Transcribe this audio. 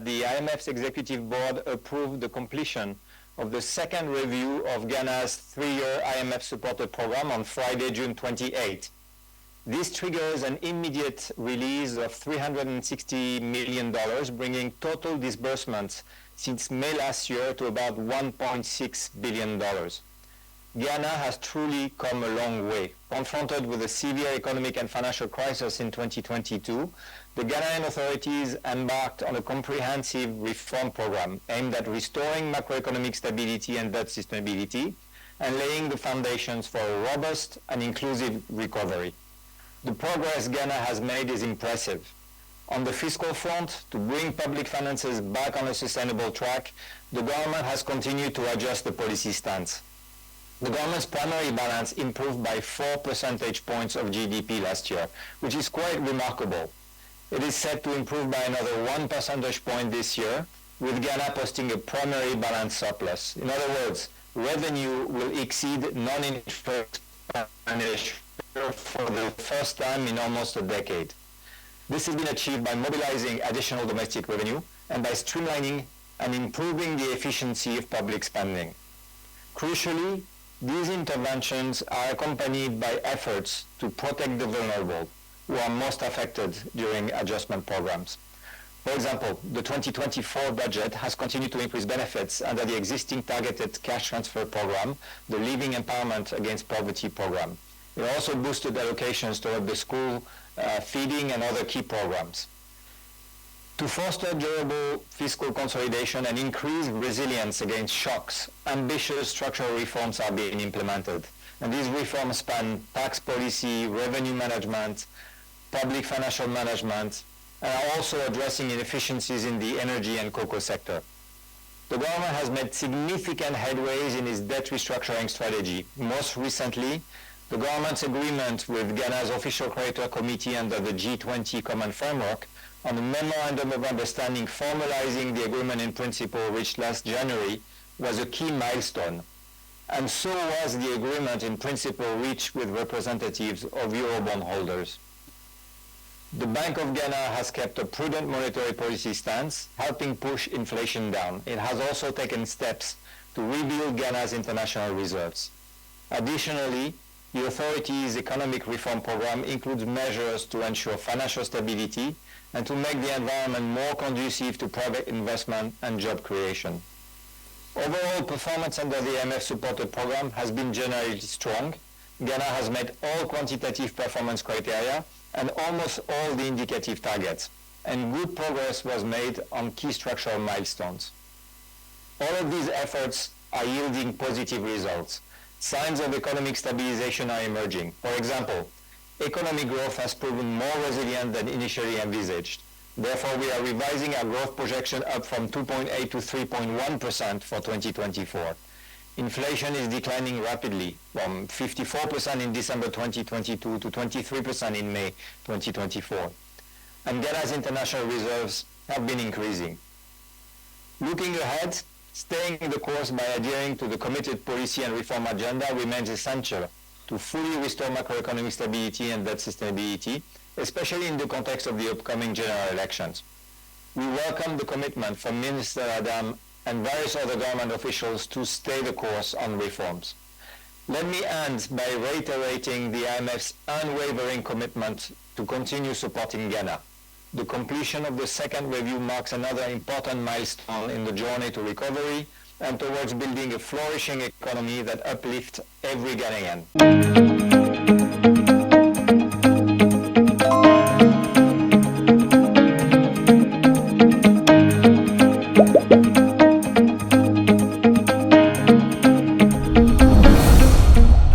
that the IMF's Executive Board approved the completion of the second review of Ghana's 3-year IMF-supported program on Friday, June 28. This triggers an immediate release of $360 million, bringing total disbursements since May last year to about $1.6 billion. Ghana has truly come a long way. Confronted with a severe economic and financial crisis in 2022, the Ghanaian authorities embarked on a comprehensive reform program aimed at restoring macroeconomic stability and debt sustainability and laying the foundations for a robust and inclusive recovery. The progress Ghana has made is impressive. On the fiscal front, to bring public finances back on a sustainable track, the government has continued to adjust the policy stance. The government's primary balance improved by 4 percentage points of GDP last year, which is quite remarkable. It is set to improve by another 1 percentage point this year, with Ghana posting a primary balance surplus. In other words, revenue will exceed non-interest expenditure for the first time in almost a decade. This has been achieved by mobilizing additional domestic revenue and by streamlining and improving the efficiency of public spending. Crucially, these interventions are accompanied by efforts to protect the vulnerable, who are most affected during adjustment programs. For example, the 2024 budget has continued to increase benefits under the existing targeted cash transfer program, the Living Empowerment Against Poverty program. It also boosted allocations toward the school feeding and other key programs. To foster durable fiscal consolidation and increase resilience against shocks, ambitious structural reforms are being implemented. And these reforms span tax policy, revenue management, public financial management, and are also addressing inefficiencies in the energy and cocoa sector. The government has made significant headways in its debt restructuring strategy. Most recently, the government's agreement with Ghana's Official Creditor Committee under the G20 Common Framework on a memorandum of understanding formalizing the agreement in principle reached last January was a key milestone. And so was the agreement in principle reached with representatives of Eurobond holders. The Bank of Ghana has kept a prudent monetary policy stance, helping push inflation down. It has also taken steps to rebuild Ghana's international reserves. Additionally, the authority's economic reform program includes measures to ensure financial stability and to make the environment more conducive to private investment and job creation. Overall performance under the IMF-supported program has been generally strong. Ghana has met all quantitative performance criteria and almost all the indicative targets, and good progress was made on key structural milestones. All of these efforts are yielding positive results. Signs of economic stabilization are emerging. For example, economic growth has proven more resilient than initially envisaged. Therefore, we are revising our growth projection up from 2.8 to 3.1% for 2024. Inflation is declining rapidly, from 54% in December 2022 to 23% in May 2024. And Ghana's international reserves have been increasing. Looking ahead, staying the course by adhering to the committed policy and reform agenda remains essential to fully restore macroeconomic stability and debt sustainability, especially in the context of the upcoming general elections. We welcome the commitment from Minister Adam and various other government officials to stay the course on reforms. Let me end by reiterating the IMF's unwavering commitment to continue supporting Ghana. The completion of the second review marks another important milestone in the journey to recovery and towards building a flourishing economy that uplifts every Ghanaian.